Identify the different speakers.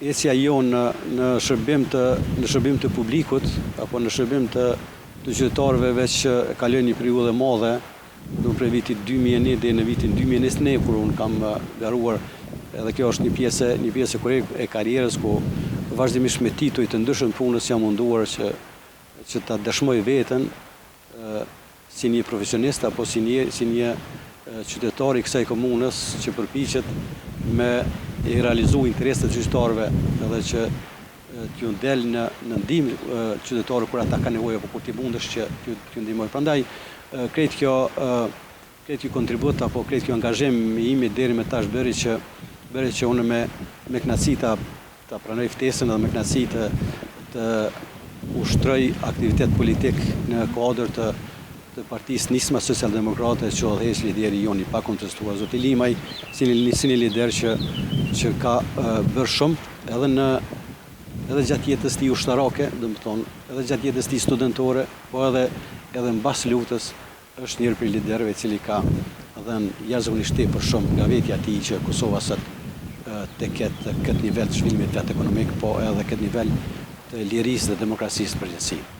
Speaker 1: ecja jonë në shërbim të publikut, apo në shërbim të qytetarëve veç që kalojnë një periudhë e madhe, do prej vitit 2001 deri në vitin 2021 kur unë kam garuar, edhe kjo është një pjesë e karrierës ku vazhdimisht me tituj të ndryshëm punës jam munduar që ta dëshmoj veten si një profesionist apo si një qytetar i kësaj komunës që përpiqet me i realizu interesat e qytetarëve edhe që t'ju del në ndihmë qytetarëve kur ata kanë nevojë apo kur ti mundesh që t'ju ndihmoj. Prandaj krejt kjo kontribut apo krejt kjo angazhim imi deri me tash bëri që unë me kënaqësi ta pranoj ftesën edhe me kënaqësi të ushtroj aktivitet politik në kuadër të Partisë Nisma Social-Demokrate që odhesh lideri joni pa kontestuar. Zoti Limaj si një lider që ka bërë shumë edhe gjatë jetës tij ushtarake, domethënë edhe gjatë jetës tij studentore, po edhe mbas luftës është njëri prej liderëve i cili ka dhënë jashtëzakonisht tepër shumë nga vetja e tij që Kosova sot të ketë këtë nivel të zhvillimit vetë ekonomik, po edhe këtë nivel të lirisë dhe demokracisë përgjithësi.